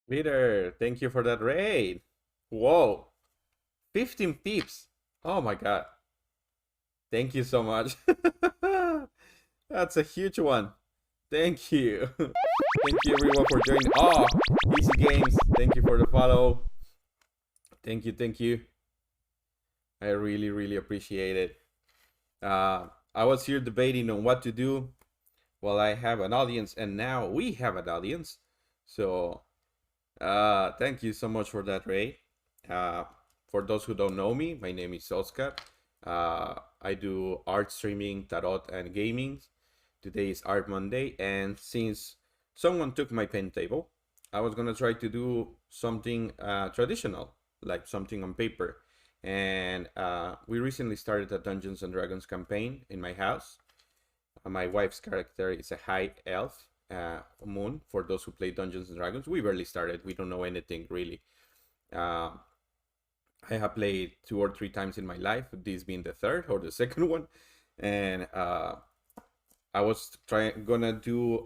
Peter, thank you for that raid. Whoa, 15 peeps. Oh my god. Thank you so much. That's a huge one. Thank you. Thank you everyone for joining. Oh, Easy Games. Thank you for the follow. Thank you, thank you. I really, really appreciate it. I was here debating on what to do while I have an audience, and now we have an audience. So, thank you so much for that, Ray. Uh, for those who don't know me, my name is Oscar. I do art streaming, tarot, and gaming. Today is Art Monday, and since someone took my pen table, I was gonna try to do something traditional, like something on paper. And we recently started a Dungeons and Dragons campaign in my house. My wife's character is a high elf, Moon. For those who play Dungeons and Dragons, we barely started. We don't know anything really. Uh, I have played 2 or 3 times in my life, this being the third or the second one, and I was gonna do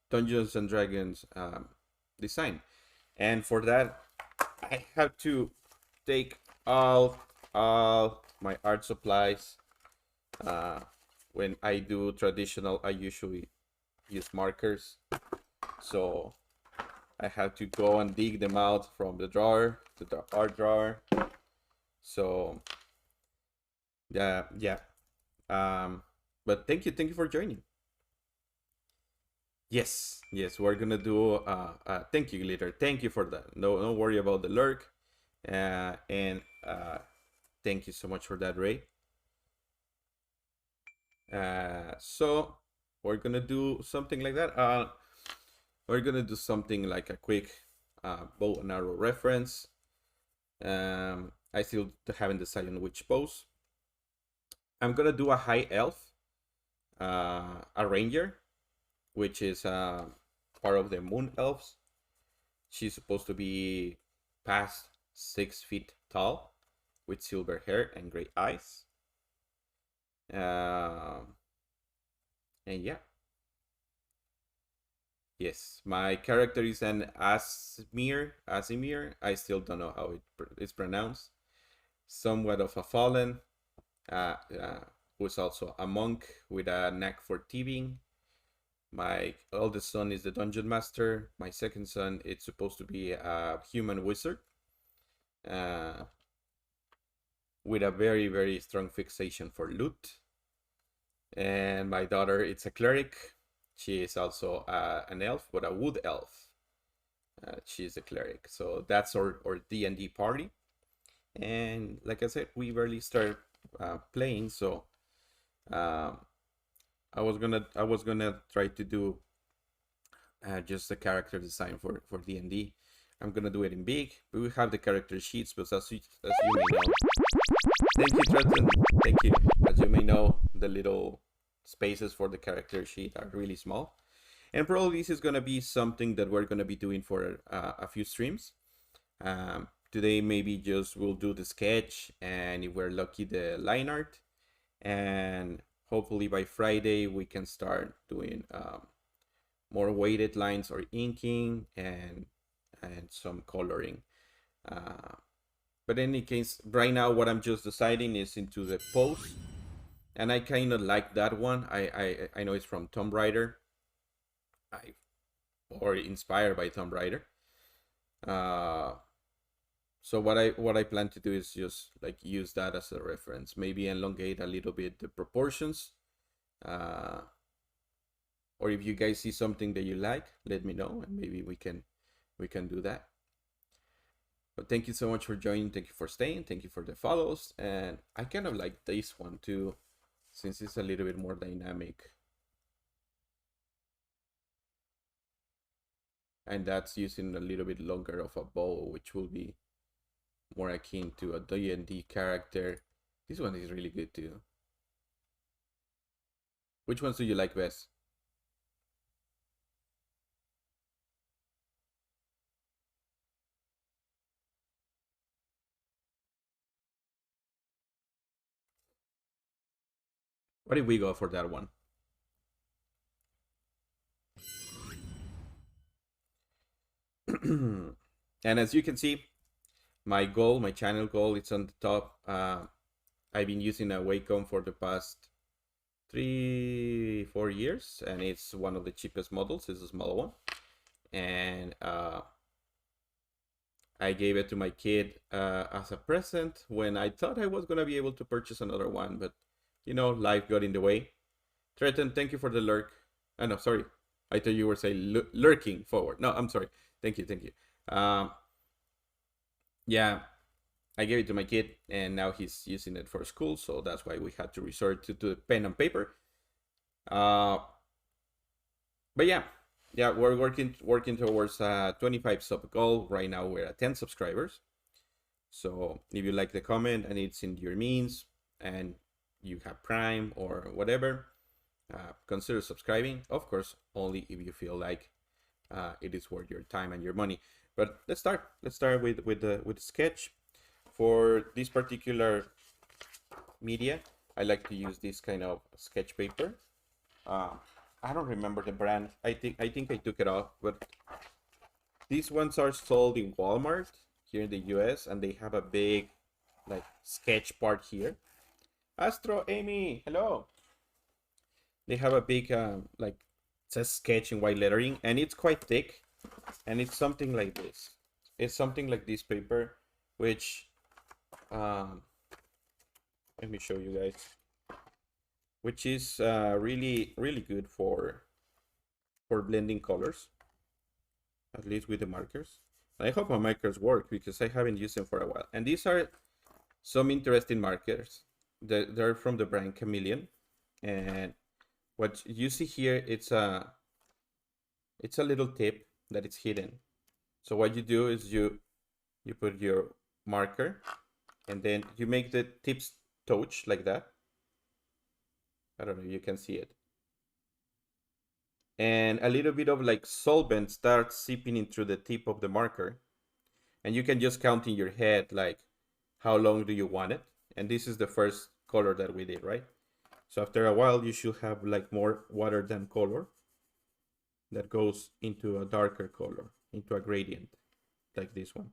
Dungeons and Dragons design, and for that I have to take all my art supplies. Uh, when I do traditional, I usually use markers, so I have to go and dig them out from the drawer to the art drawer. So yeah. Um, but thank you for joining. Yes, we're gonna do. Thank you, Glitter. Thank you for that. No, don't worry about the lurk. And thank you so much for that, Ray. So we're gonna do something like that. We're gonna do something like a quick bow and arrow reference. I still haven't decided on which pose. I'm gonna do a high elf, a ranger, which is part of the Moon Elves. She's supposed to be past 6 feet tall, with silver hair and gray eyes. And yeah, yes, my character is an Asimir. I still don't know how it's pronounced. Somewhat of a fallen, uh, uh, who's also a monk with a knack for thieving. My eldest son is the dungeon master. My second son, it's supposed to be a human wizard, uh, with a very, very strong fixation for loot. And my daughter, it's a cleric. She is also an elf, but a wood elf. She's a cleric. So that's our D&D party. And like I said, we barely started playing, so um, I was gonna try to do just a character design for D&D. I'm gonna do it in big. We will have the character sheets, but as you may know, thank you, Trenton. Thank you. As you may know, the little spaces for the character sheet are really small, and probably this is gonna be something that we're gonna be doing for a few streams. Today maybe just we'll do the sketch, and if we're lucky, the line art, and hopefully by Friday we can start doing more weighted lines or inking and some coloring. But in any case, right now what I'm just deciding is into the pose, and I kind of like that one. I know it's from Tomb Raider, or inspired by Tomb Raider. So what I plan to do is just like use that as a reference, maybe elongate a little bit the proportions, or if you guys see something that you like, let me know, and maybe we can do that. But thank you so much for joining. Thank you for staying. Thank you for the follows, and I kind of like this one too, since it's a little bit more dynamic. And that's using a little bit longer of a bow, which will be more akin to a D&D character. This one is really good too. Which ones do you like best? What did we go for that one? And as you can see, my channel goal, it's on the top. I've been using a Wacom for the past 3-4 years, and it's one of the cheapest models. It's a small one, and I gave it to my kid as a present when I thought I was gonna be able to purchase another one, but you know, life got in the way. Trenton, thank you for the lurk. Oh, no, sorry. I thought you were saying lurking forward. No, I'm sorry. Thank you. Yeah, I gave it to my kid, and now he's using it for school, so that's why we had to resort to pen and paper. But yeah, we're working towards 25 sub goal. Right now we're at 10 subscribers. So if you like the comment and it's in your means, and you have Prime or whatever, consider subscribing. Of course, only if you feel like it is worth your time and your money. But let's start. Let's start with the sketch. For this particular media, I like to use this kind of sketch paper. I don't remember the brand. I think I took it off, but these ones are sold in Walmart here in the US, and they have a big like sketch part here. Astro Amy, hello. They have a big like, it says sketch in white lettering, and it's quite thick, and it's something like this. It's something like this paper, which let me show you guys, which is really good for blending colors, at least with the markers. I hope my markers work because I haven't used them for a while. And these are some interesting markers. They're from the brand Chameleon, and what you see here, it's a little tip that it's hidden. So what you do is you put your marker, and then you make the tips touch like that. I don't know if you can see it. and a little bit of like solvent starts seeping into the tip of the marker, and you can just count in your head like how long do you want it. And this is the first color that we did, right? So after a while you should have like more water than color that goes into a darker color, into a gradient like this one.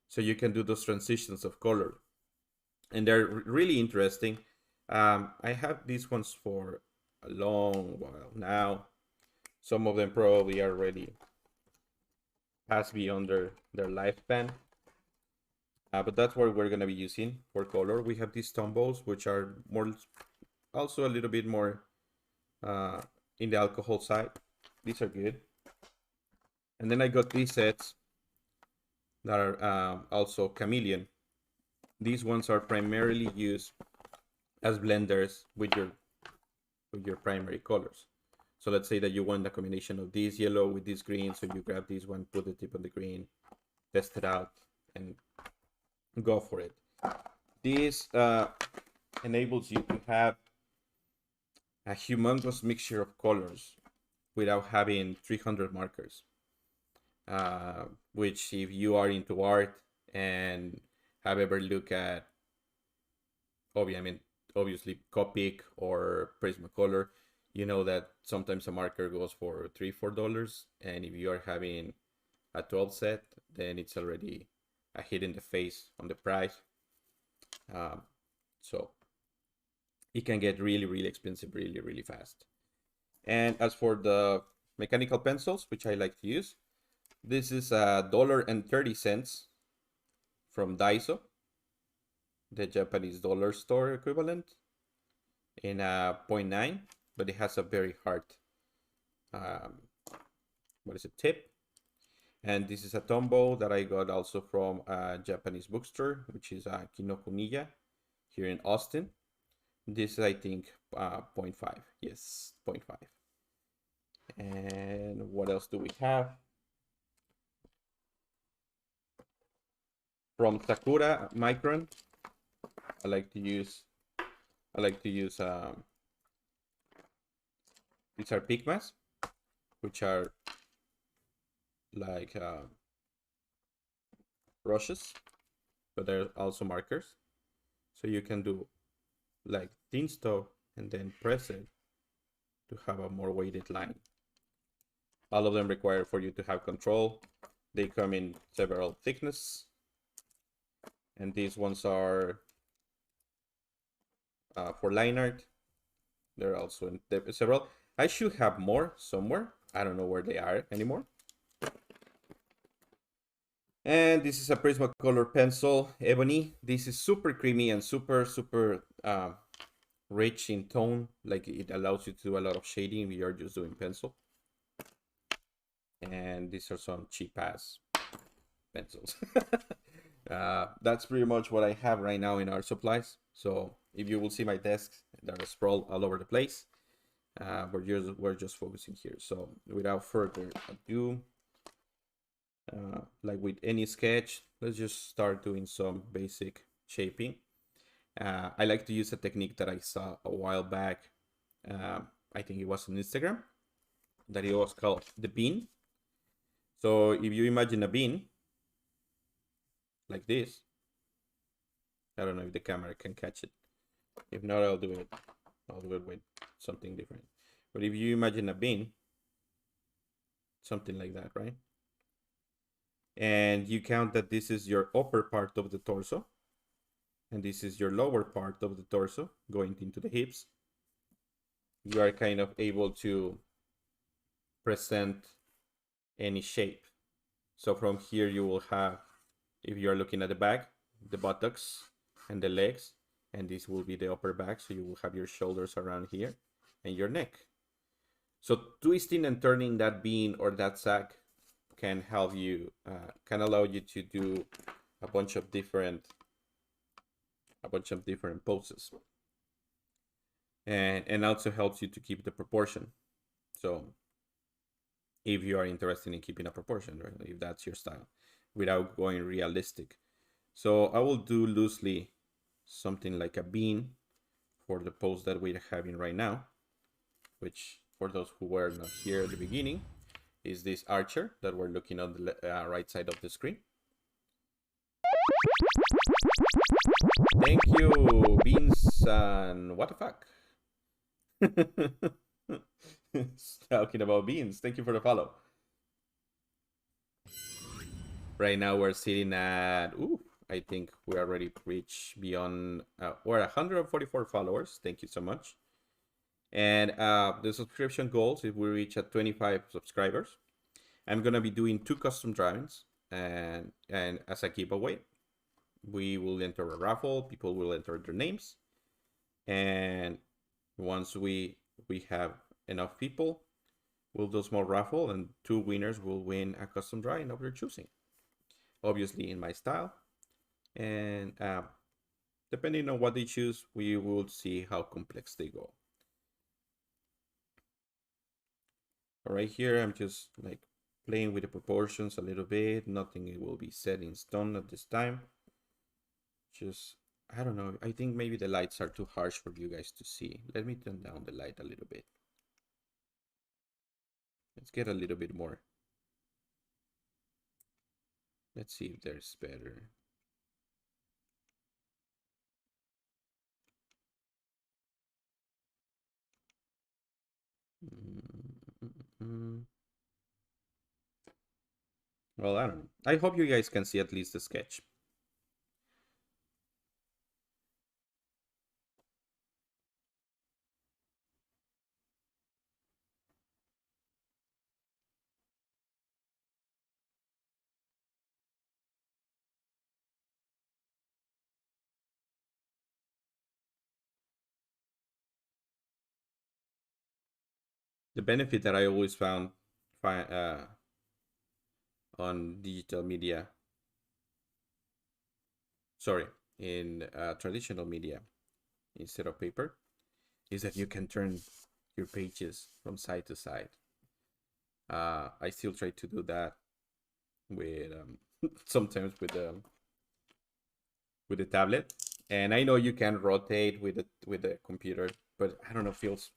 So you can do those transitions of color, and they're really interesting. I have these ones for a long while now. Some of them probably are already past beyond their lifespan. But that's what we're gonna be using for color. We have these Tombows, which are more, also a little bit more uh, in the alcohol side. These are good. And then I got these sets that are also chameleon. These ones are primarily used as blenders with your primary colors. So let's say that you want a combination of this yellow with this green. So you grab this one, put the tip on the green, test it out, and go for it. This enables you to have a humongous mixture of colors without having 300 markers. Which, if you are into art and have ever looked at, obviously Copic or Prismacolor, you know that sometimes a marker goes for $3-4, and if you are having a 12 set, then it's already a hit in the face on the price. So it can get really expensive really fast. And as for the mechanical pencils, which I like to use, this is $1.30 from Daiso, the Japanese dollar store equivalent, in a 0.9, but it has a very hard tip. And this is a Tombow that I got also from a Japanese bookstore, which is Kinokuniya here in Austin. This is, I think, 0.5. Yes, 0.5. And what else do we have? From Sakura Micron, I like to use these are Pigmas, which are like brushes, but they're also markers. So you can do like thin stuff and then press it to have a more weighted line. All of them require for you to have control. They come in several thickness, and these ones are for line art. They're also in several. I should have more somewhere. I don't know where they are anymore. And this is a Prismacolor pencil, Ebony. This is super creamy and super rich in tone. Like, it allows you to do a lot of shading if you're just doing pencil. And these are some cheap ass pencils. That's pretty much what I have right now in art supplies. So if you will see my desk, that are sprawled all over the place. We're just focusing here. So without further ado, like with any sketch, let's just start doing some basic shaping. I like to use a technique that I saw a while back. I think it was on Instagram, that it was called the bean. So if you imagine a bean like this, I don't know if the camera can catch it. If not, I'll do it with something different. But if you imagine a bean, something like that, right? And you count that this is your upper part of the torso, and this is your lower part of the torso going into the hips. You are kind of able to present any shape. So from here you will have, if you are looking at the back, the buttocks and the legs, and this will be the upper back. So you will have your shoulders around here and your neck. So twisting and turning that bean or that sack can help you, can allow you to do a bunch of different poses, and also helps you to keep the proportion. So if you are interested in keeping a proportion, right, if that's your style, without going realistic. So I will do loosely something like a bean for the pose that we're having right now, which for those who were not here at the beginning, is this archer that we're looking on the right side of the screen. Thank you, Beans and what the fuck? Talking about Beans, thank you for the follow. Right now we're sitting at, ooh, I think we already reached beyond, we're 144 followers. Thank you so much. And the subscription goals, if we reach at 25 subscribers, I'm gonna be doing 2 custom drawings, and as a giveaway, we will enter a raffle. People will enter their names, and once we have enough people, we'll do a small raffle, and 2 winners will win a custom drawing of their choosing. Obviously in my style, and depending on what they choose, we will see how complex they go. Right here, I'm just like playing with the proportions a little bit. Nothing will be set in stone at this time. Just, I don't know, I think maybe the lights are too harsh for you guys to see. Let me turn down the light a little bit. Let's get a little bit more. Let's see if there's better. Well, I don't know. I hope you guys can see at least the sketch. The benefit that I always found on digital media, sorry, in traditional media instead of paper, is that you can turn your pages from side to side. I still try to do that with sometimes with the tablet, and I know you can rotate with the computer, but I don't know, feels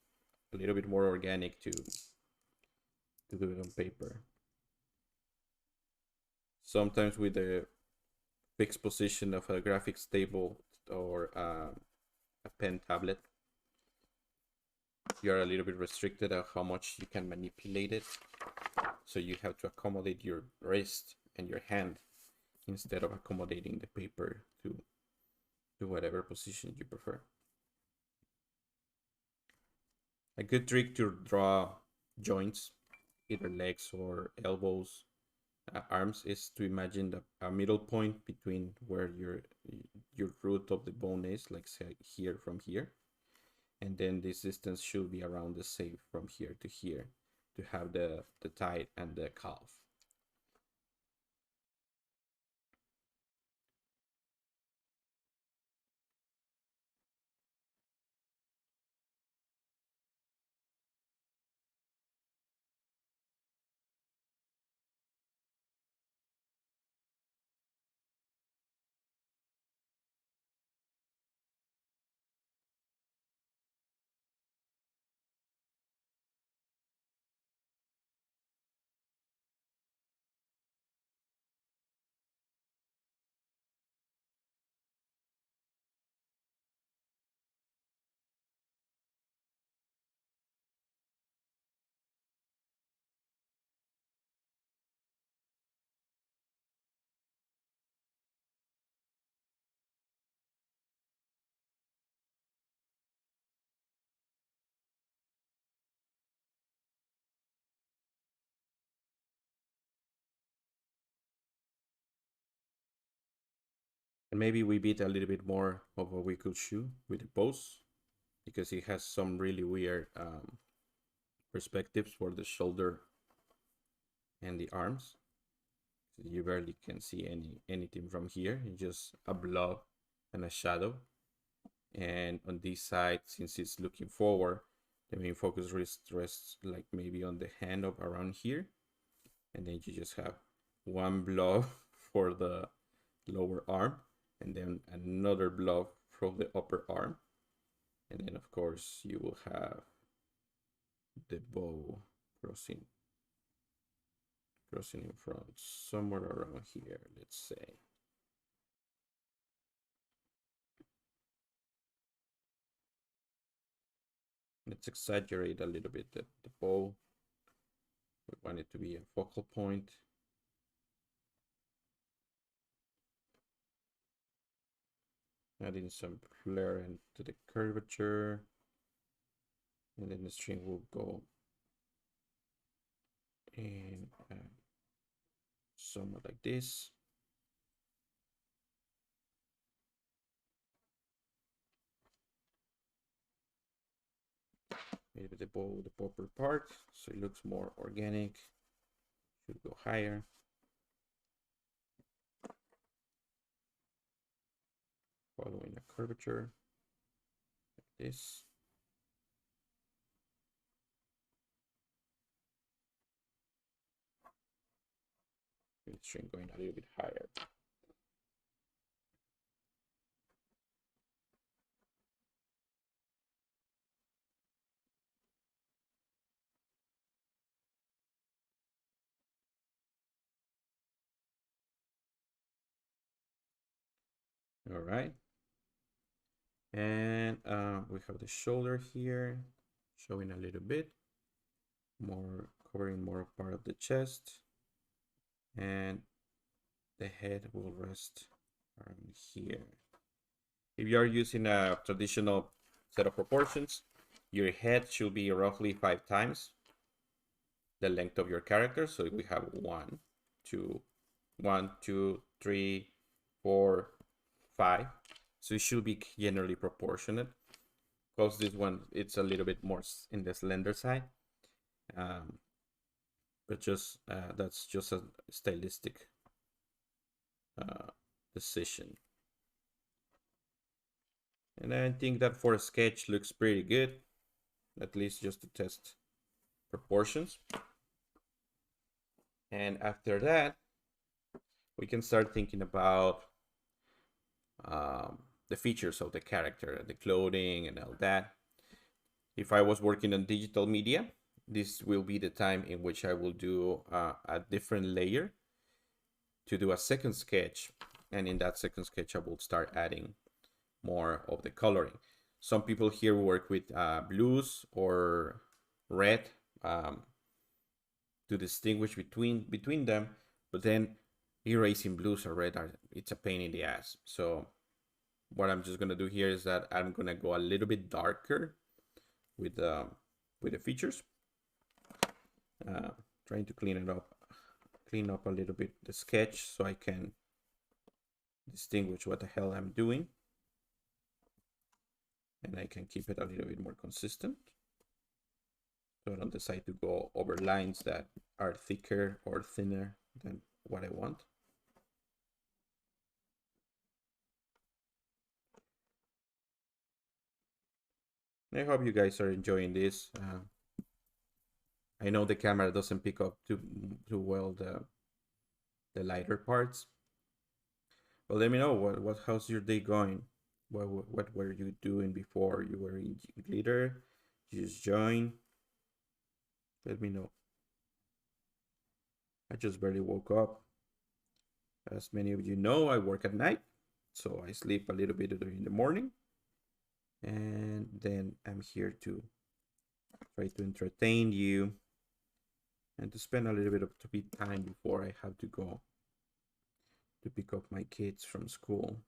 a little bit more organic to do it on paper. Sometimes with the fixed position of a graphics table or a pen tablet, you're a little bit restricted on how much you can manipulate it. So you have to accommodate your wrist and your hand instead of accommodating the paper to whatever position you prefer. A good trick to draw joints, either legs or elbows, arms, is to imagine a middle point between where your root of the bone is, like say here from here, and then this distance should be around the same from here to here to have the thigh and the calf. And maybe we beat a little bit more of what we could shoot with the pose, because it has some really weird perspectives for the shoulder and the arms. So you barely can see anything from here. It's just a blob and a shadow. And on this side, since it's looking forward, the main focus rests like maybe on the hand of around here, and then you just have one blob for the lower arm, and then another blob for the upper arm, and then of course you will have the bow crossing in front, somewhere around here, let's say. Let's exaggerate a little bit the bow. We want it to be a focal point. Adding some flare into the curvature. And then the string will go in somewhat like this. Maybe the bow, the upper part, so it looks more organic. Should go higher. Following a curvature like this. The string going a little bit higher. All right. And we have the shoulder here, showing a little bit more, covering more part of the chest. And the head will rest around here. If you are using a traditional set of proportions, your head should be roughly 5 times the length of your character. So we have 1, 2, 1, 2, 3, 4, 5. So it should be generally proportionate. Because this one, it's a little bit more in the slender side. But just that's just a stylistic decision. And I think that for a sketch looks pretty good, at least just to test proportions. And after that, we can start thinking about the features of the character, the clothing and all that. If I was working on digital media, this will be the time in which I will do a different layer to do a second sketch. And in that second sketch, I will start adding more of the coloring. Some people here work with blues or red to distinguish between them, but then erasing blues or red it's a pain in the ass. So what I'm just gonna do here is that I'm gonna go a little bit darker with the features, trying to clean up a little bit the sketch so I can distinguish what the hell I'm doing, and I can keep it a little bit more consistent. So I don't decide to go over lines that are thicker or thinner than what I want. I hope you guys are enjoying this. I know the camera doesn't pick up too well the lighter parts. But let me know how's your day going? What were you doing before you were in glitter? You just joined? Let me know. I just barely woke up. As many of you know, I work at night, so I sleep a little bit during the morning. And then I'm here to try to entertain you and to spend a little bit of time before I have to go to pick up my kids from school.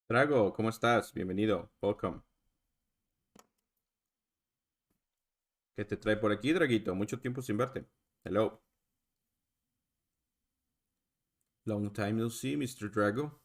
Drago, ¿cómo estás? Bienvenido. Welcome. ¿Qué te trae por aquí, Draguito? Mucho tiempo sin verte. Hello. Long time no see, Mr. Drago.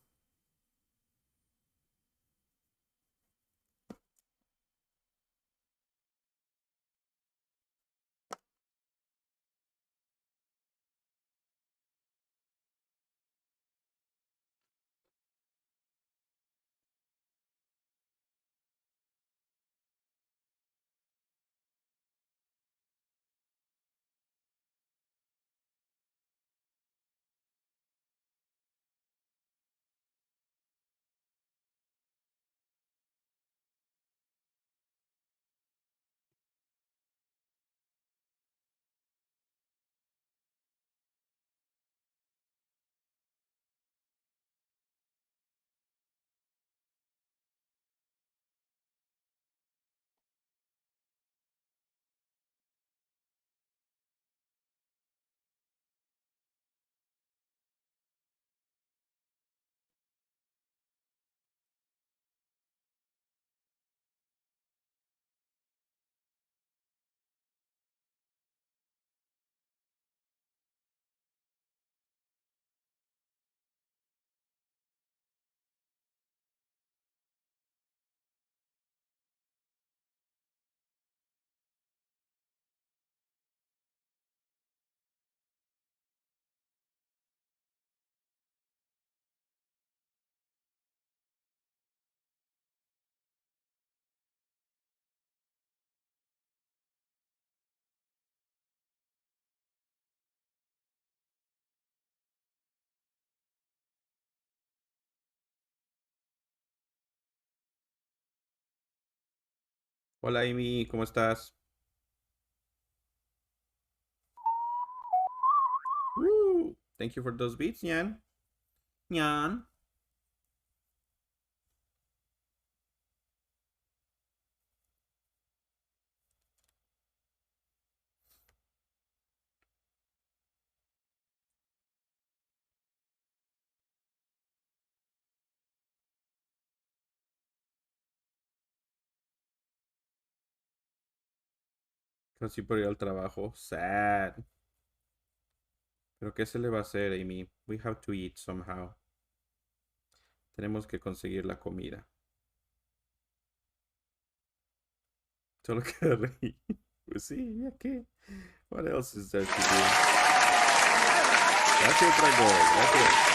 Hola, Amy, ¿cómo estás? Woo! Thank you for those beats, Nyan. Nyan. Casi por ir al trabajo. Sad. Pero ¿qué se le va a hacer, Amy? We have to eat somehow. Tenemos que conseguir la comida. Solo queda reír. Pues sí, ¿ya qué? What else is there to do? Gracias, Drago. Gracias.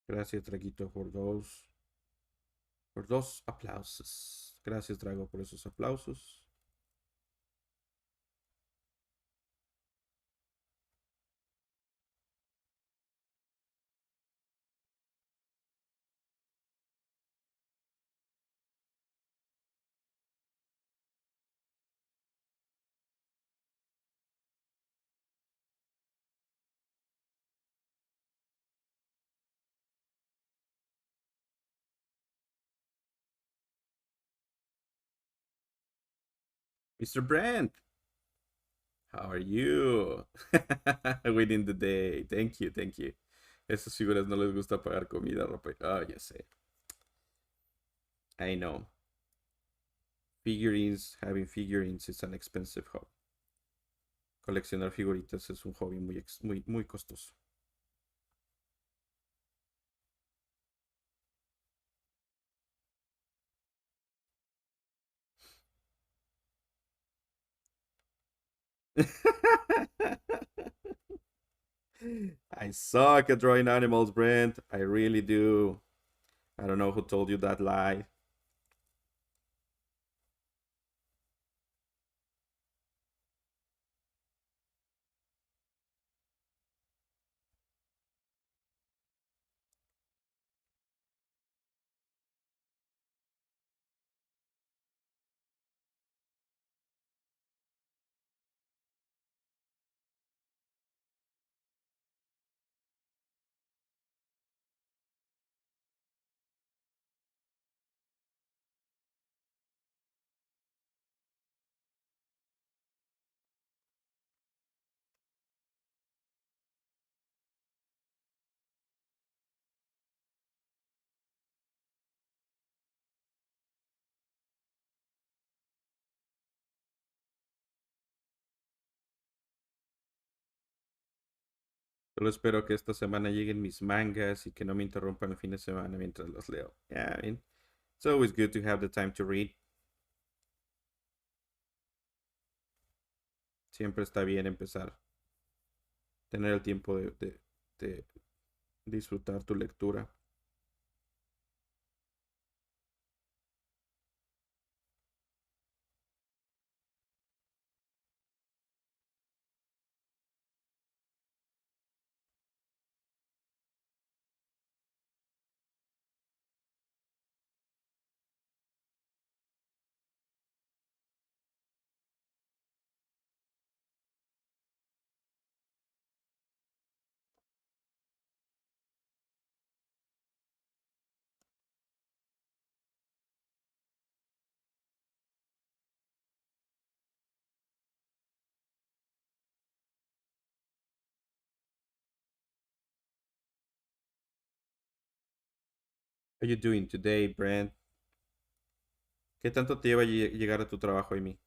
Gracias, Draguito, por dos aplausos. Gracias, Drago, por esos aplausos. Mr. Brand, how are you? Winning the day. Thank you, thank you. Esas figuras no les gusta pagar comida, ropa. Ah, ya sé. I know. Having figurines is an expensive hobby. Coleccionar figuritas es un hobby muy costoso. I suck at drawing animals, Brent. I really do. I don't know who told you that lie. Solo espero que esta semana lleguen mis mangas y que no me interrumpan el fin de semana mientras los leo. Yeah, I mean, it's always good to have the time to read. Siempre está bien empezar, tener el tiempo de disfrutar tu lectura. How you doing today, Brent? ¿Qué tanto te lleva llegar a tu trabajo, Amy?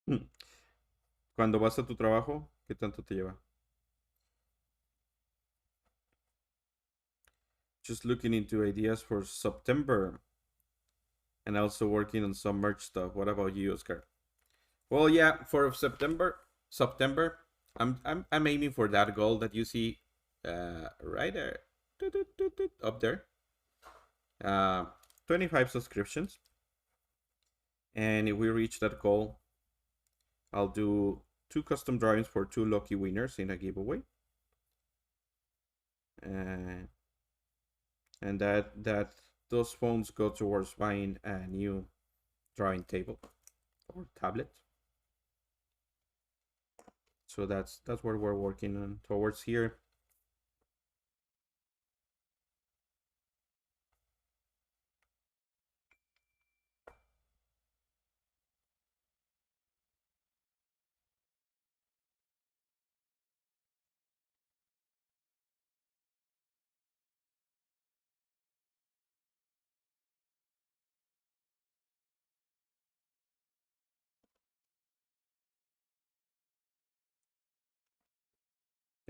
Mm. Cuando vas a tu trabajo, ¿qué tanto te lleva? Just looking into ideas for September and also working on some merch stuff. What about you, Oscar? Well, yeah, for September, I'm aiming for that goal that you see right there, up there. Uh, 25 subscriptions, and if we reach that goal, I'll do 2 custom drawings for 2 lucky winners in a giveaway. Uh, and that those funds go towards buying a new drawing table or tablet. So that's what we're working on towards here.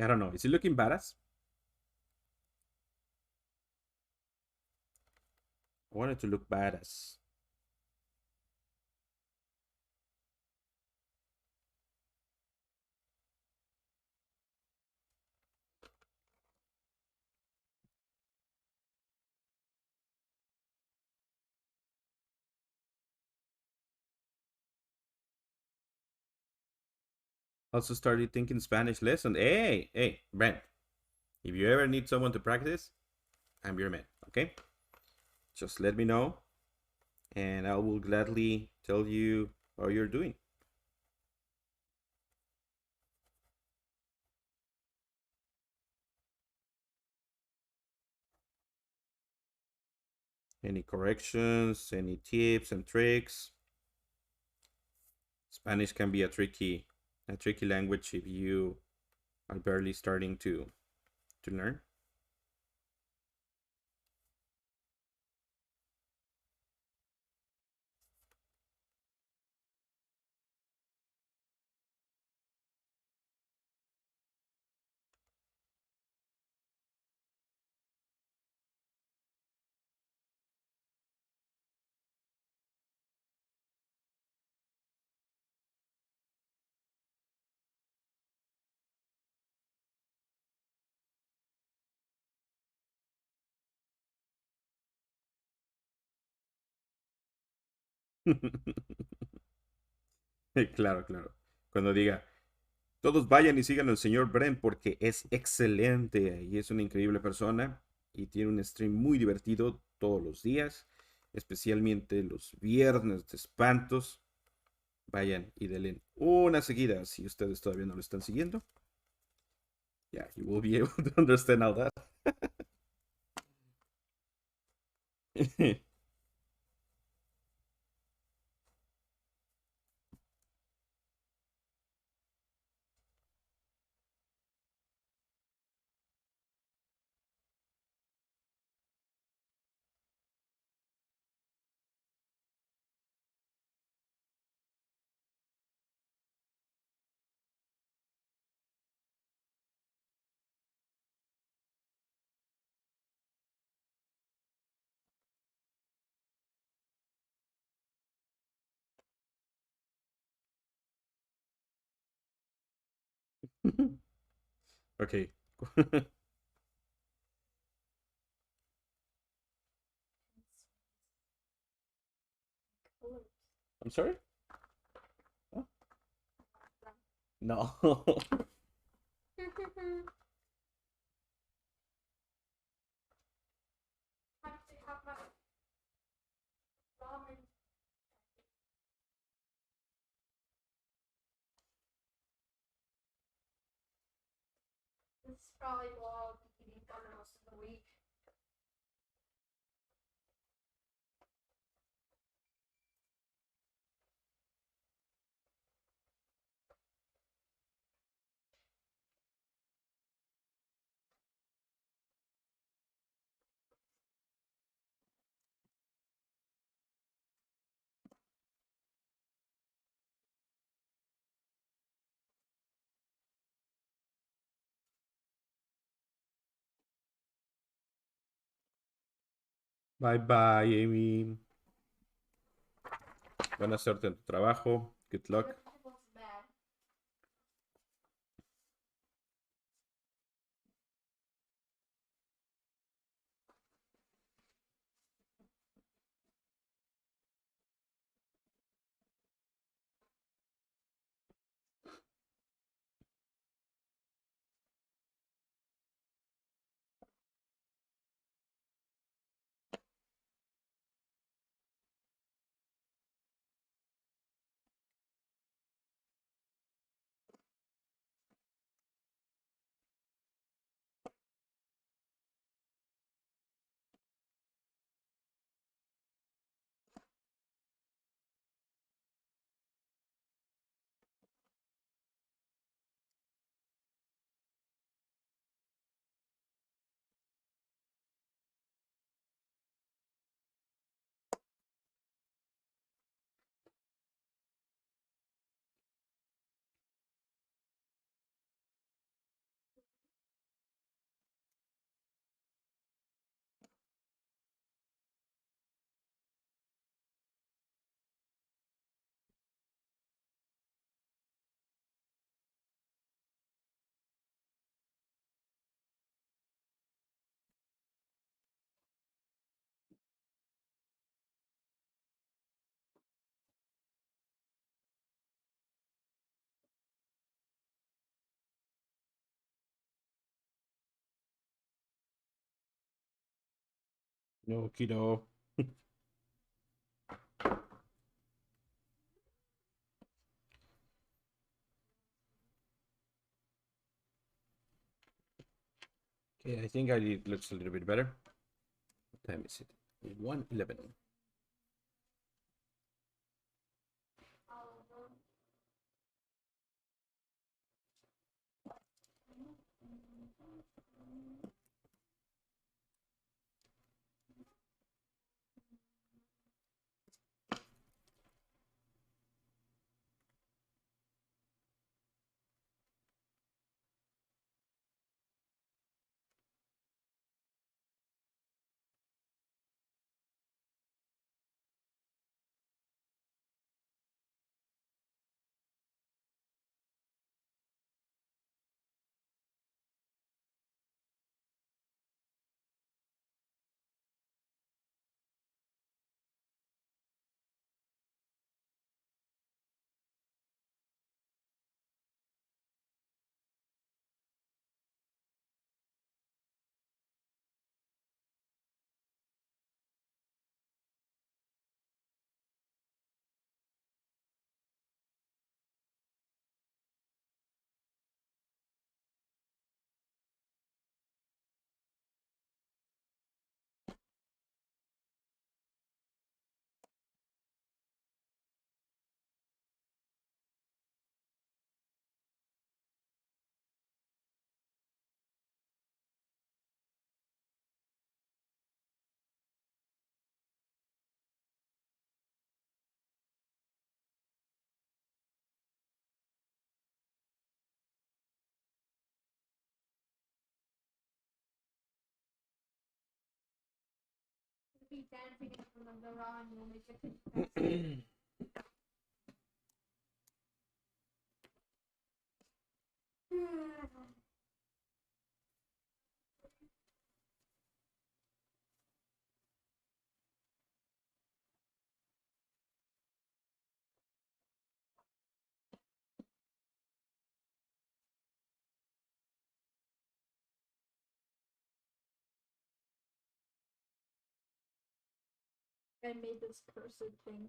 I don't know. Is it looking badass? I want it to look badass. Also started thinking Spanish lesson. Hey, Brent. If you ever need someone to practice, I'm your man. Okay? Just let me know, and I will gladly tell you how you're doing. Any corrections, any tips and tricks. Spanish can be a tricky language if you are barely starting to learn. Claro, claro. Cuando diga, todos vayan y sigan al señor Bren porque es excelente y es una increíble persona y tiene un stream muy divertido todos los días, especialmente los viernes de espantos. Vayan y denle una seguida si ustedes todavía no lo están siguiendo. Yeah, you will be able to understand all that. Okay. I'm sorry? Huh? No. This is probably what I'll be eating for the most of the week. Bye bye, Amy. Buena suerte en tu trabajo. Good luck. Vegetables bad. No, kiddo. Okay, I think it looks a little bit better. What time is it? 1:11. keep dancing in front of the raw and you'll make it faster. I made this cursed thing.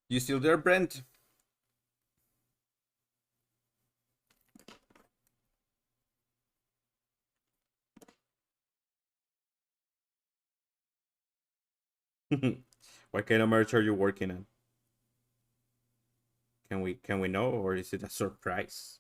You still there, Brent? What kind of merch are you working on? Can we know, or is it a surprise?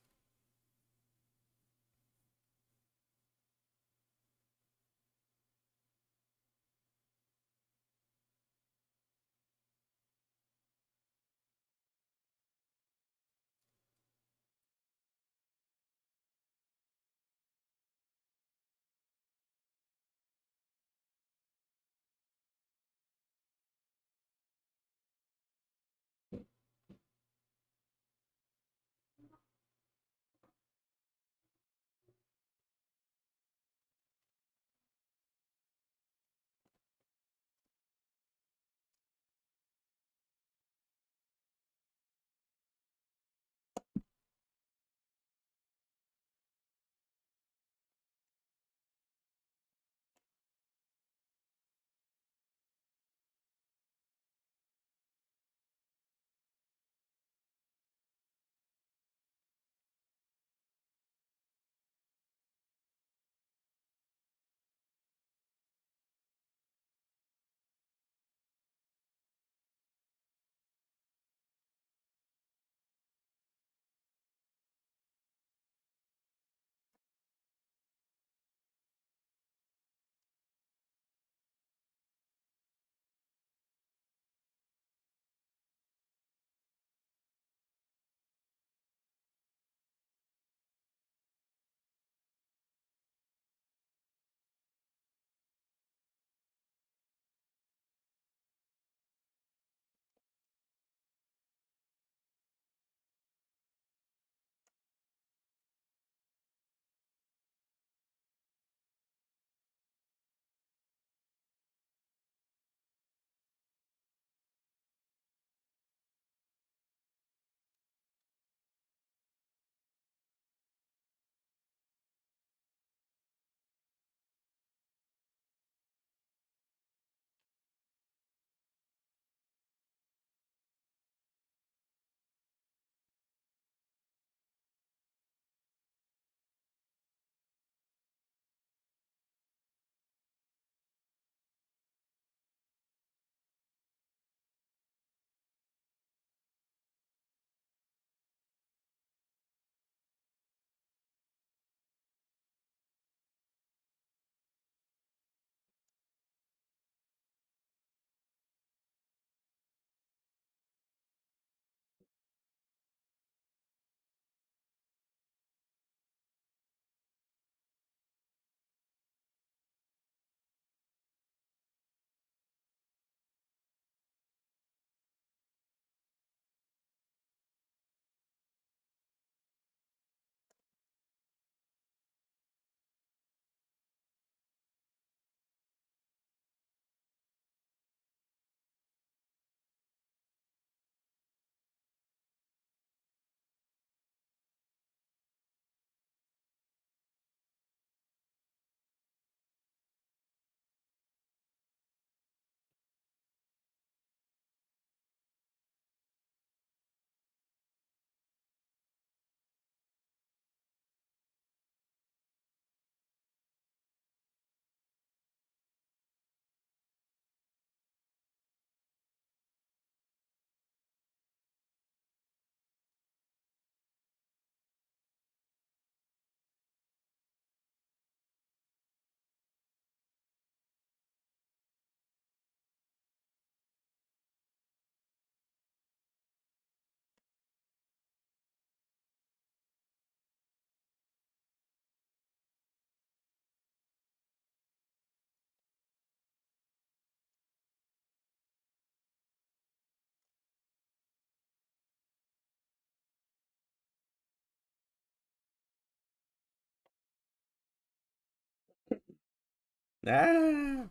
Ah,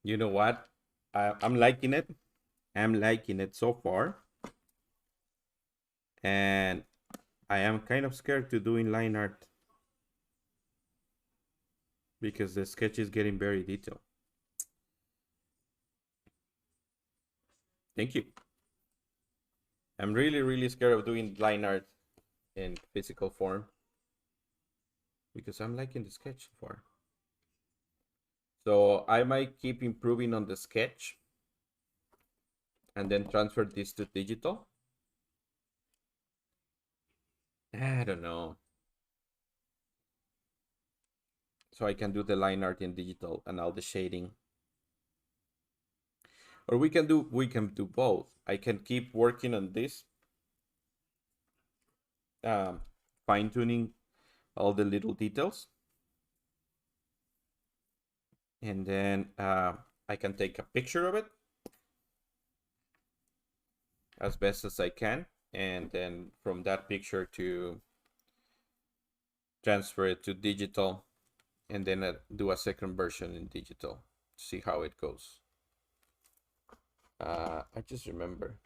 you know what? I'm liking it. I'm liking it so far. And I am kind of scared to doing line art because the sketch is getting very detailed. Thank you. I'm really, really scared of doing line art in physical form because I'm liking the sketch so far. So I might keep improving on the sketch and then transfer this to digital. I don't know. So I can do the line art in digital and all the shading. Or we can do both. I can keep working on this, um, fine tuning all the little details, and then I can take a picture of it as best as I can, and then from that picture to transfer it to digital, and then do a second version in digital to see how it goes. I just remember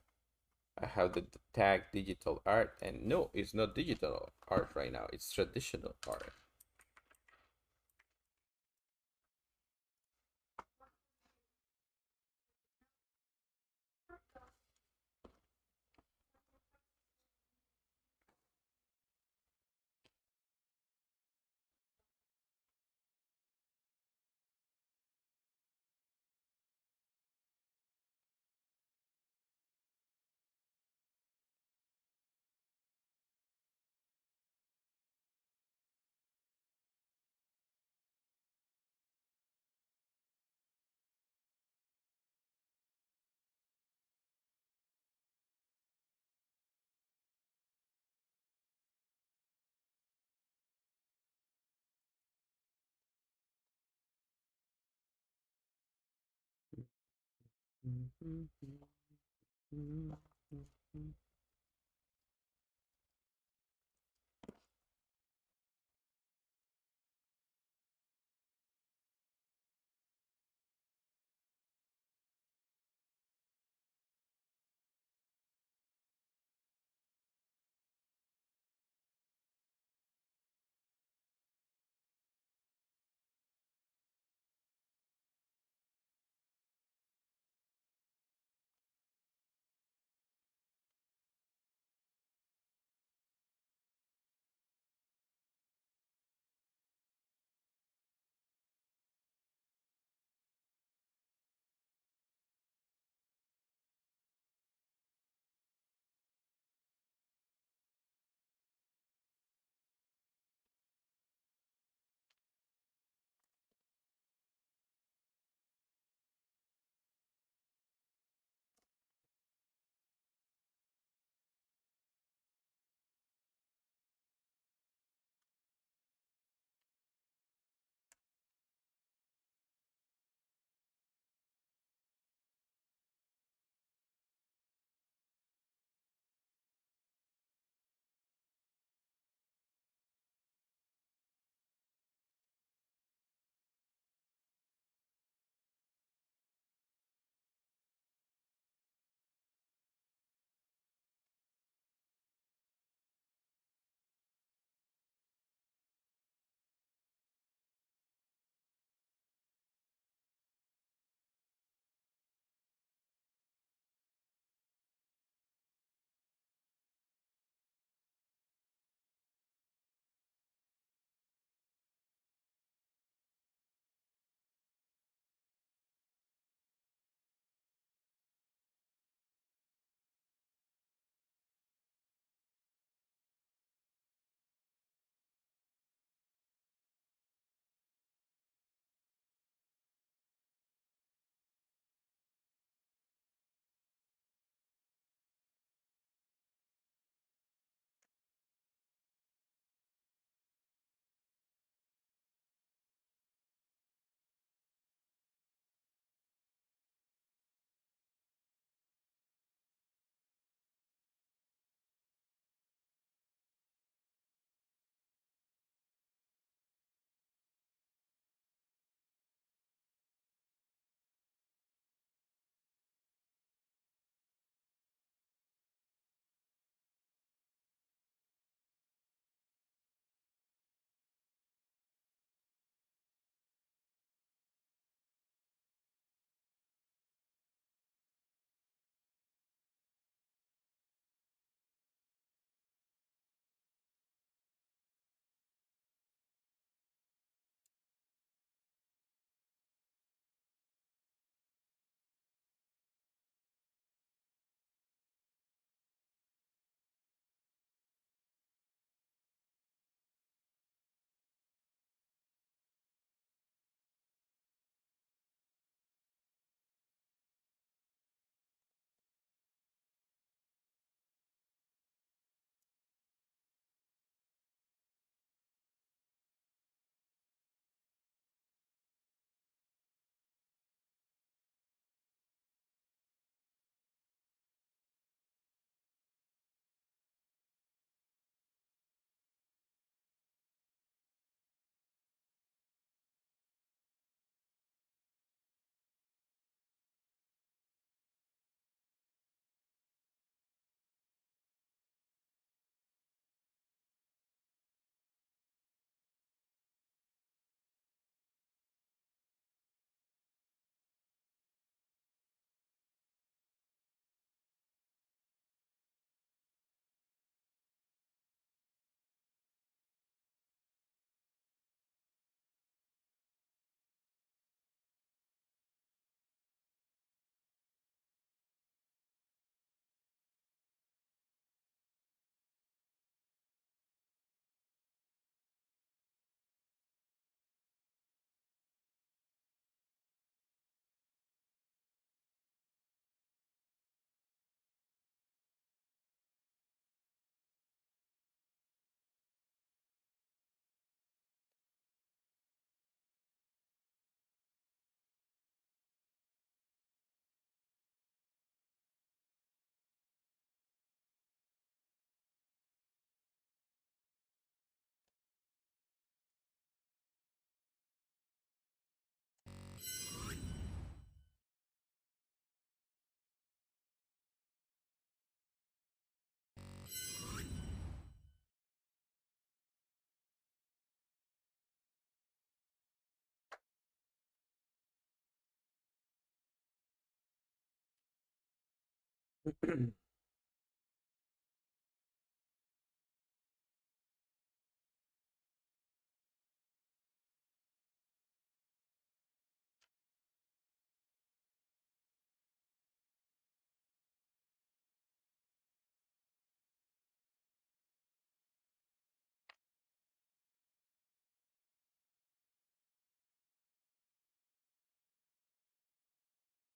I have the tag digital art, and no, it's not digital art right now. It's traditional art.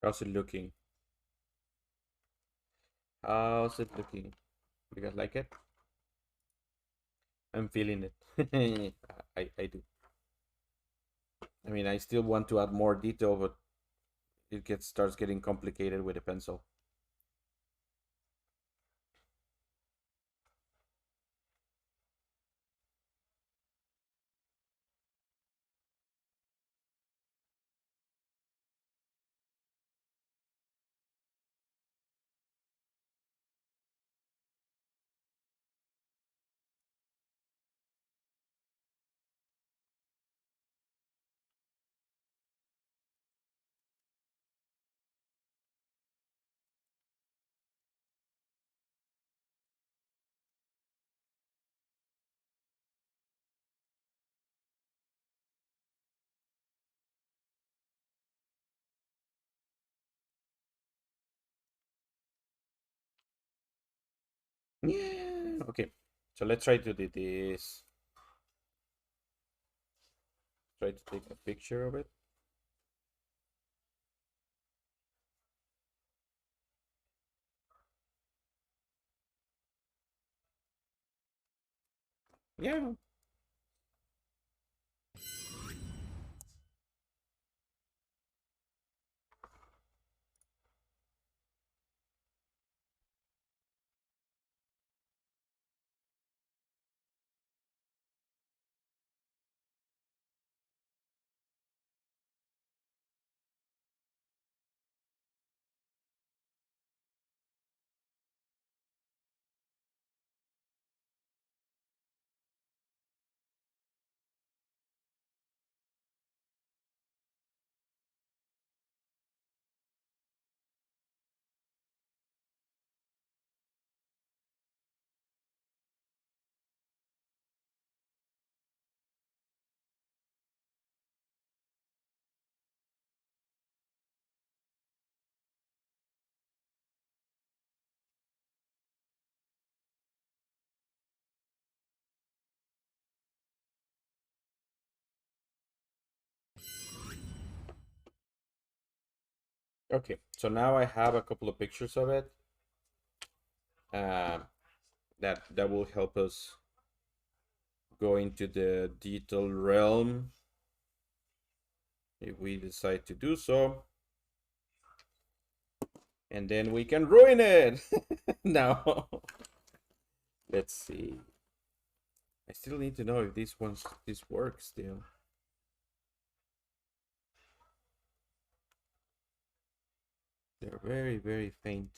How's it looking? How's it looking? You guys like it? I'm feeling it. I do. I mean, I still want to add more detail, but it starts getting complicated with a pencil. Yeah. Okay. So let's try to do this. Try to take a picture of it. Yeah. Okay. So now I have a couple of pictures of it. That will help us go into the detail realm if we decide to do so. And then we can ruin it. Now, let's see. I still need to know if this works still. They're very, very faint.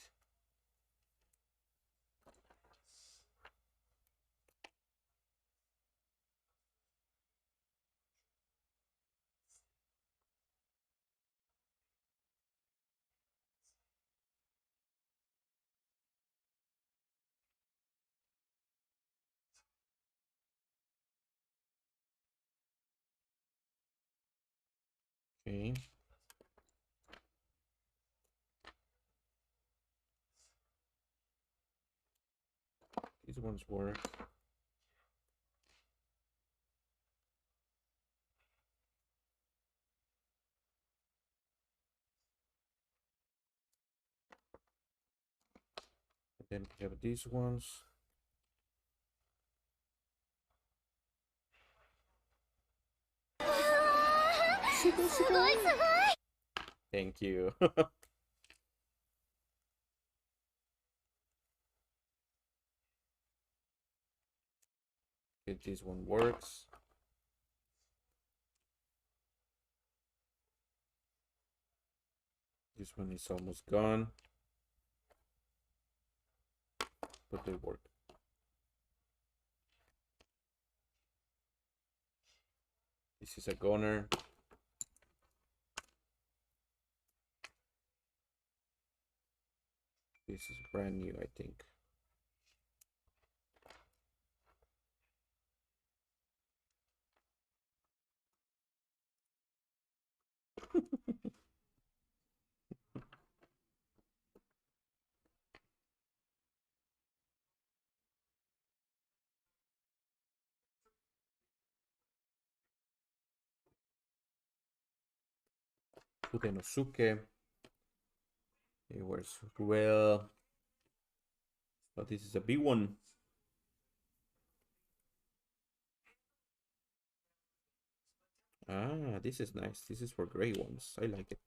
Okay. These ones work. And then we have these ones. Thank you. Okay, this one works. This one is almost gone, but they work. This is a goner. This is brand new, I think. Fudenosuke. Where's well? Oh, this is a big one. Ah, this is nice. This is for gray ones. I like it.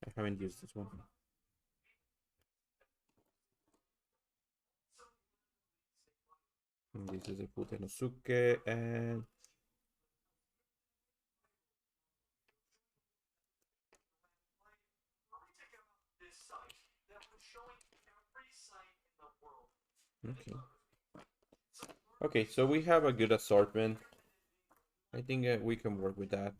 I haven't used this one. And this is a Fudenosuke and okay. Okay, so we have a good assortment. I think we can work with that.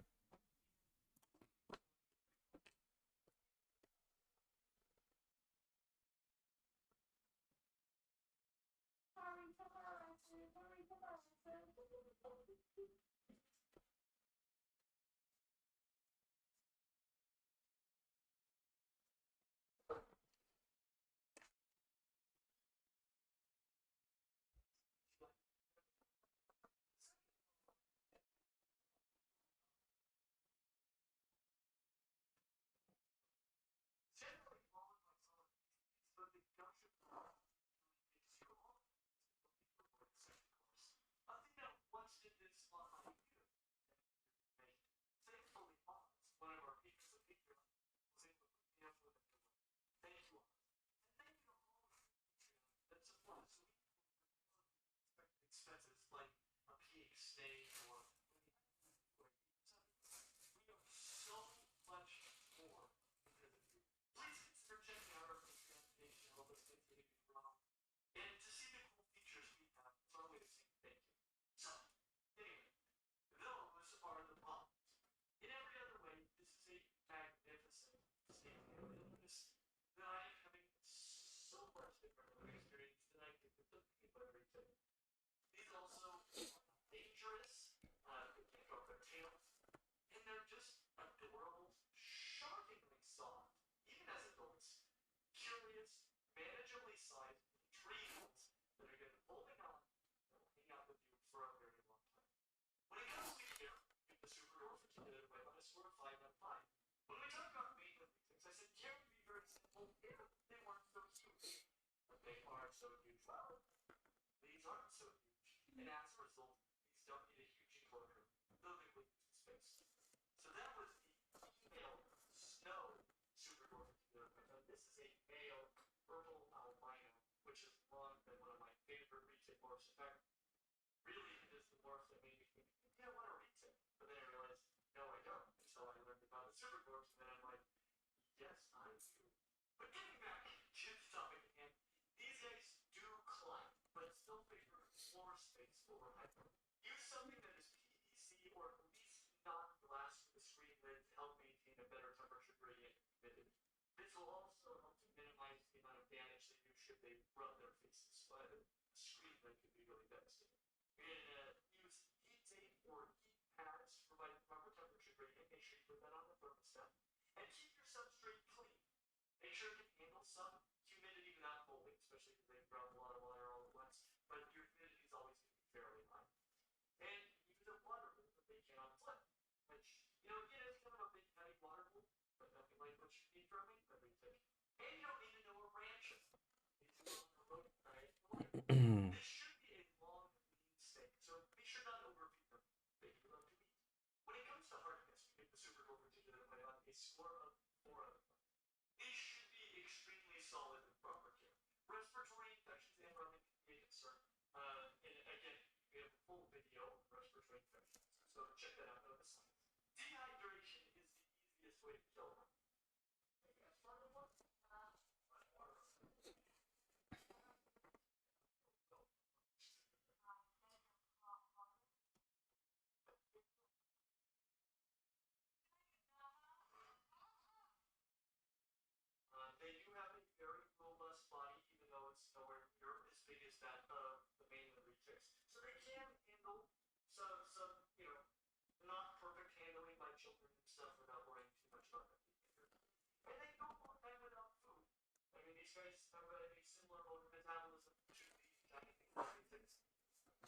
these guys have a similar metabolism to the giant insects.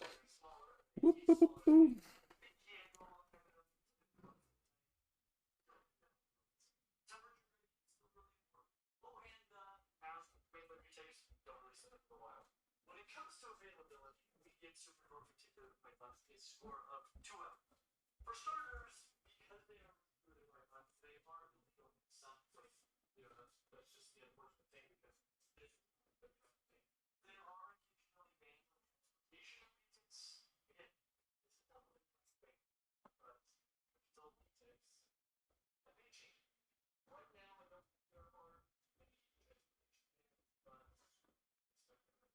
Very smaller. Whoop, whoop, whoop, whoop. They can't go on their own. Temperature is still really important. Oh, and as regular retailers don't really set up for a while. When it comes to availability, we get Superdwarf particular pythons a score of 2L. For starters, because they are really pythons, they are illegal in some places. That's just the unfortunate thing because this is the kind of thing. They are occasionally banned for transportation reasons. Again, this is not really a thing, but still takes a big change. Right now, I don't think there are many transportation bans, but expect them in the future.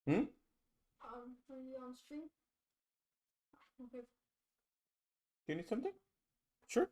Hmm? Are you on stream? Okay. Do you need something? Sure.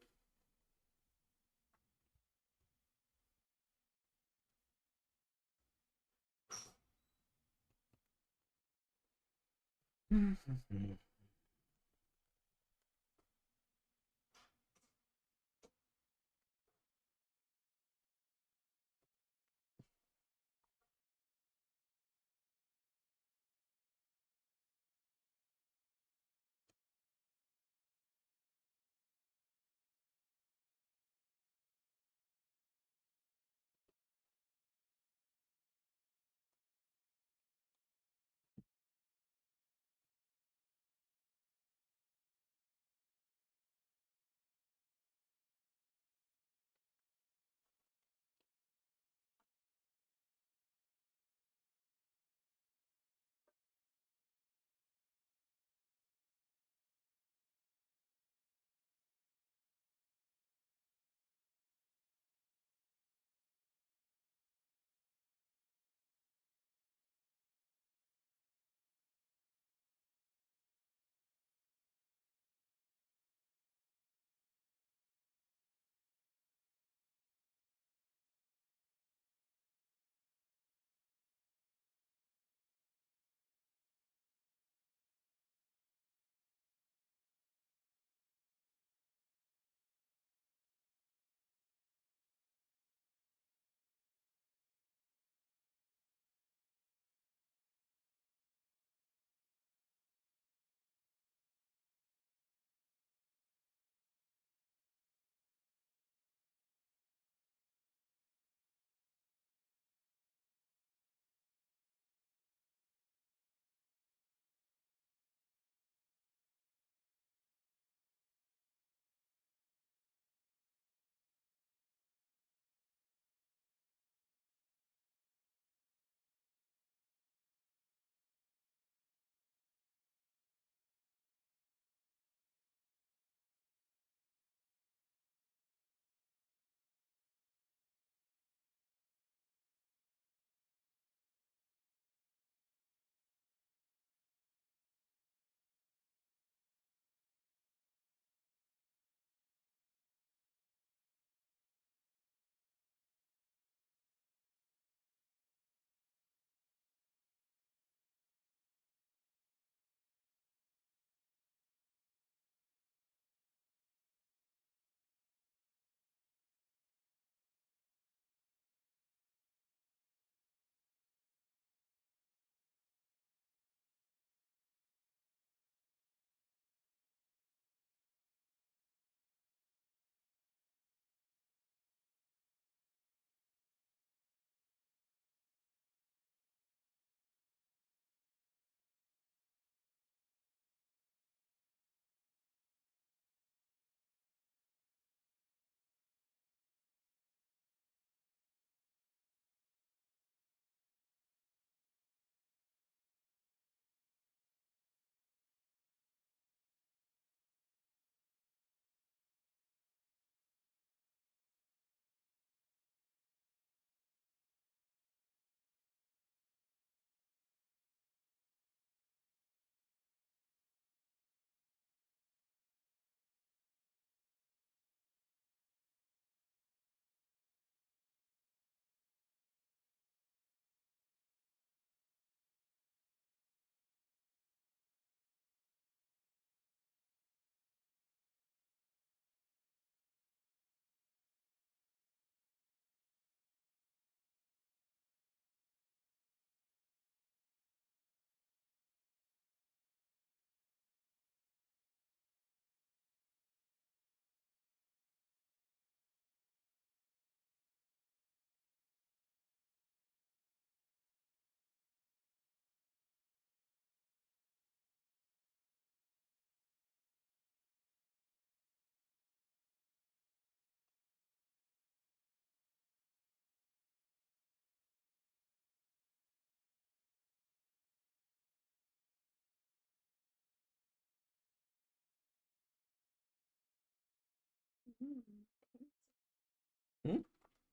Hmm?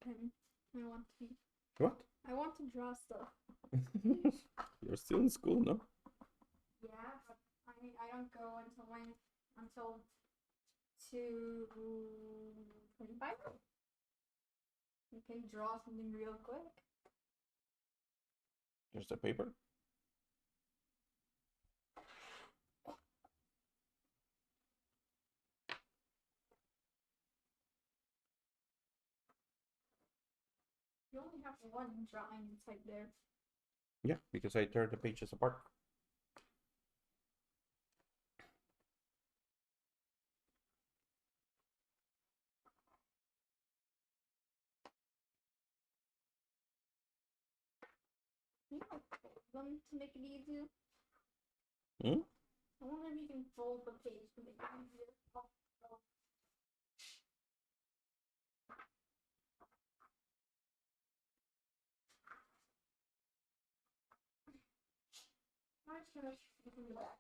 Pen. I want to. What? I want to draw stuff. You're still in school, no? Yeah, but I don't go until 2:25. You can draw something real quick. There's the paper. You only have one drawing inside there. Yeah, because I tear the pages apart. You can fold them to make it easier. Hmm? I wonder if you can fold the page to make it easier. I'm just gonna shoot from the back.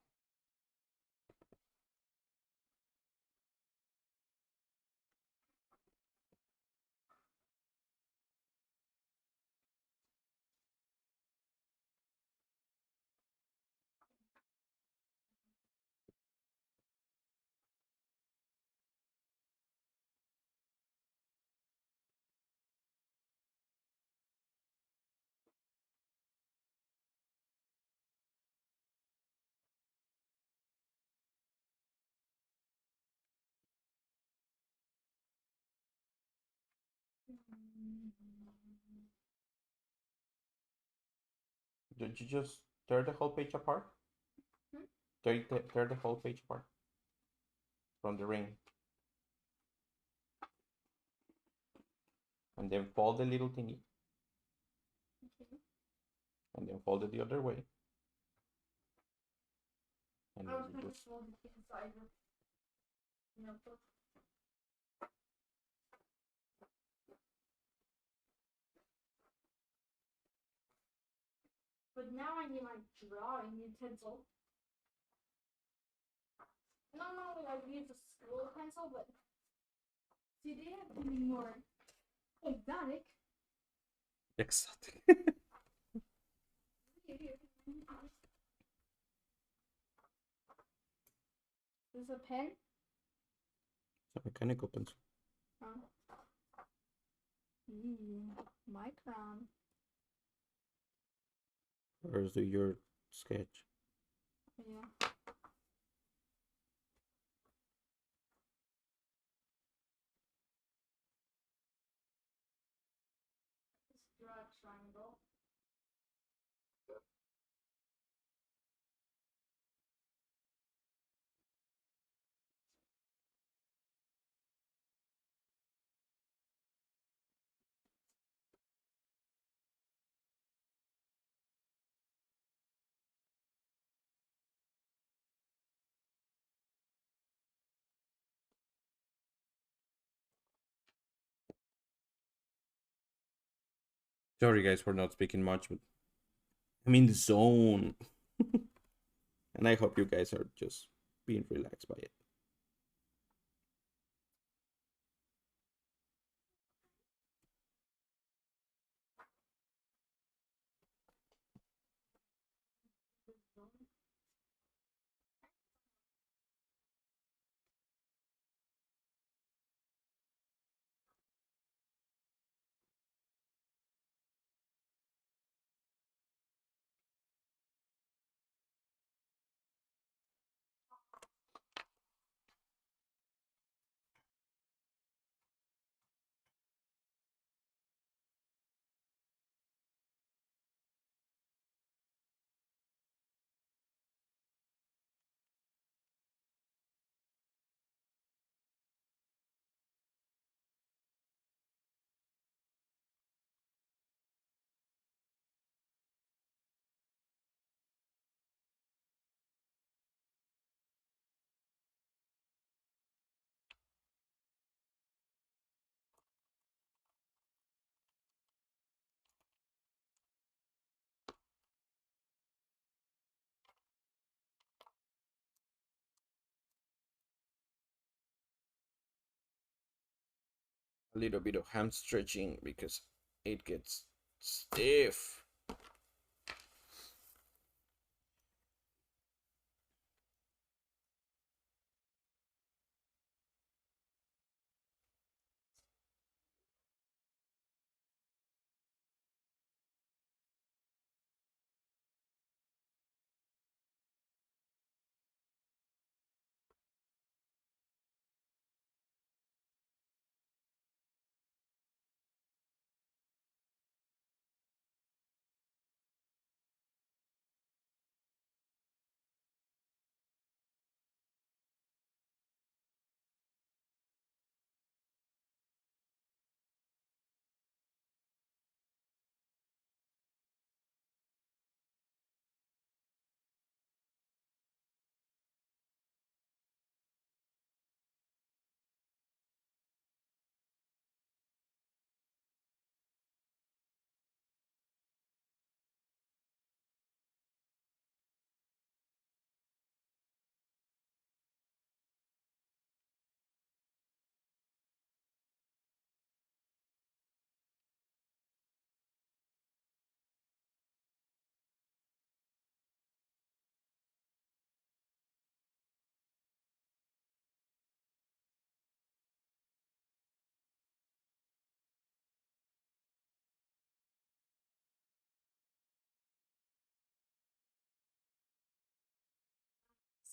Did you just tear the whole page apart? Hmm? Tear the whole page apart from the ring. And then fold the little thingy. Okay. And then fold it the other way. And I then was you gonna just fold it inside the notebook. But now I need my drawing utensil. Normally I use a school pencil, but see, they have to be more exotic. exotic. This is a pen. It's a mechanical pencil. Micron. Where's your sketch? Yeah. Let's draw a triangle. Sorry guys for not speaking much, but I'm in the zone. And I hope you guys are just being relaxed by it. a little bit of hand stretching because it gets stiff.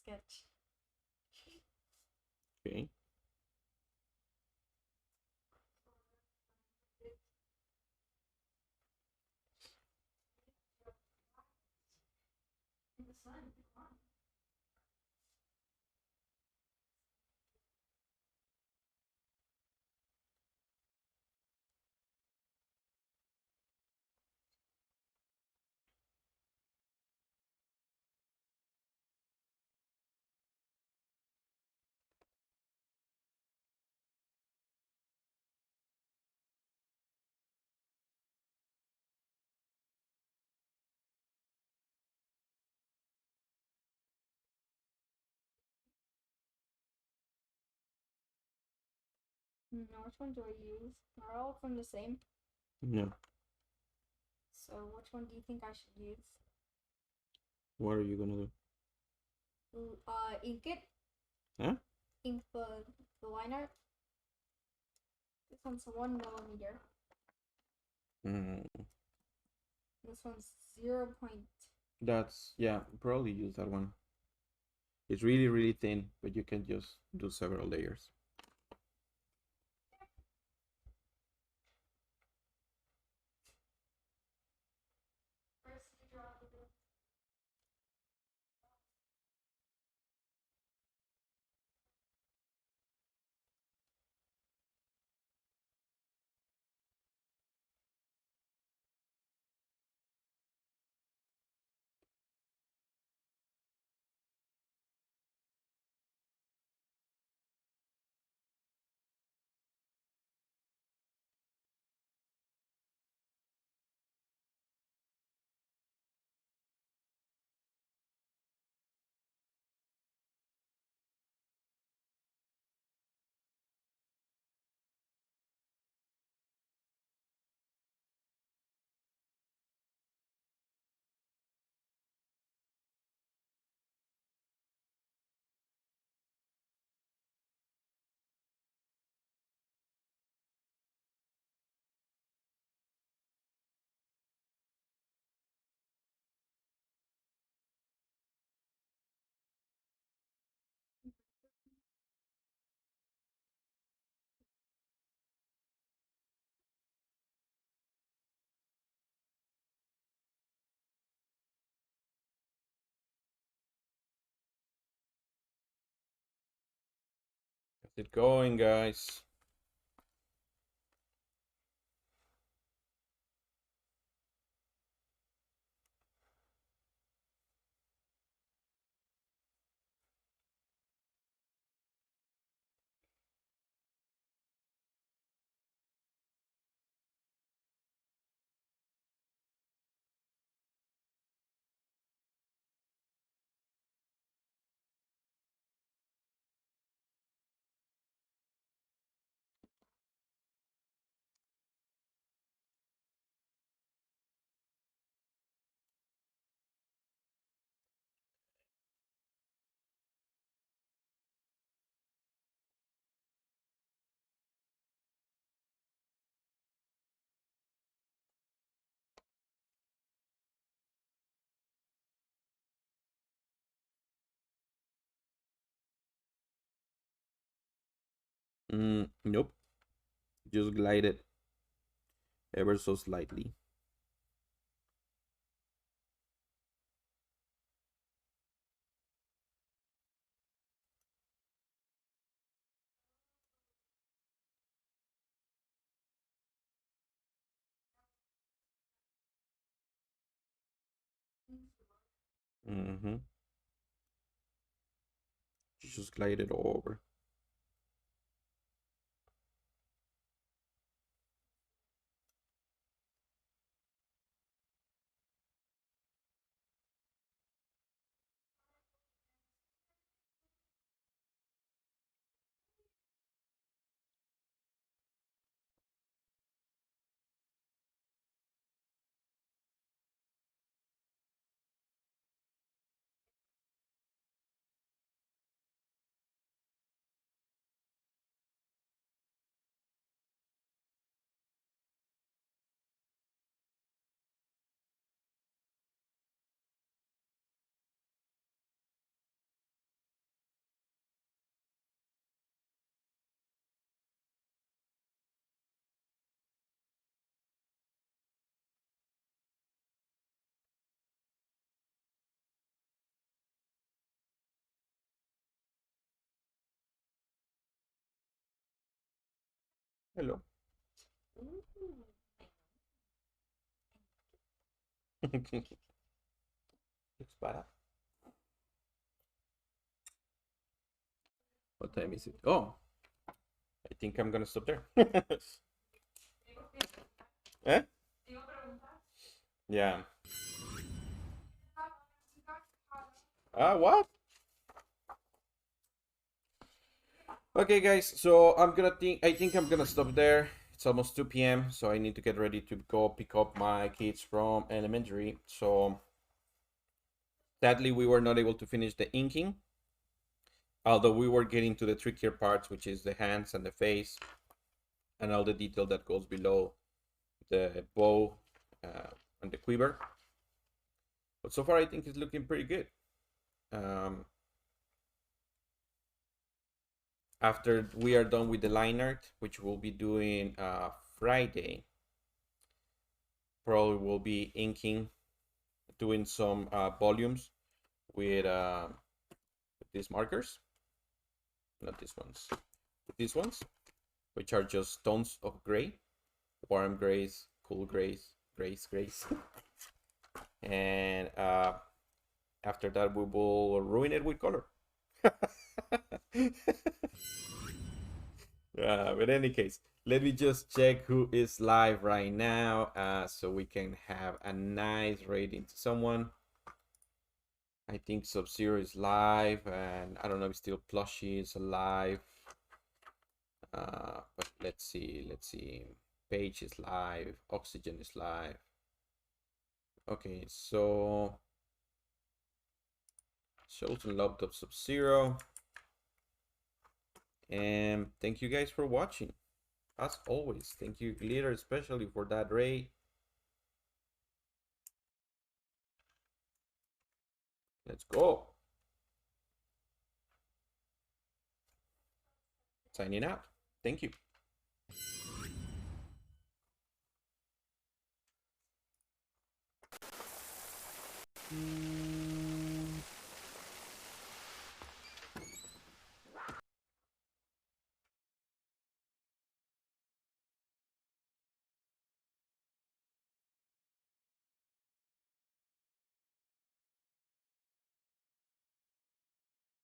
Sketch. Okay. In the sun. Come on. Now, which one do I use? Are all of them the same? No. So, which one do you think I should use? What are you gonna do? Ink it. Huh? Ink the line art. This one's 1 millimeter. This one's 0. That's, yeah, probably use that one. It's really, really thin, but you can just do several layers. How's it going, guys? Nope. Just glided ever so slightly. Mm-hmm. Just glided over. Hello. Looks bad. What time is it? Oh, I think I'm gonna stop there. Eh? Yeah. What? Okay, guys. So I think I'm gonna stop there. It's almost 2 p.m. So I need to get ready to go pick up my kids from elementary. So sadly, we were not able to finish the inking, although we were getting to the trickier parts, which is the hands and the face, and all the detail that goes below the bow and the quiver. But so far, I think it's looking pretty good. After we are done with the line art, which we'll be doing Friday, probably will be inking, doing some volumes with these markers, not these ones, these ones, which are just tones of gray, warm grays, cool grays, grays. And after that, we will ruin it with color. But in any case, let me just check who is live right now so we can have a nice rating to someone. I think Sub-Zero is live, and I don't know if still Plushie is alive. But let's see. Page is live. Oxygen is live. Okay, so shows and love of Sub-Zero. And thank you guys for watching. As always, thank you, Glitter, especially for that raid. Let's go. Signing out. Thank you.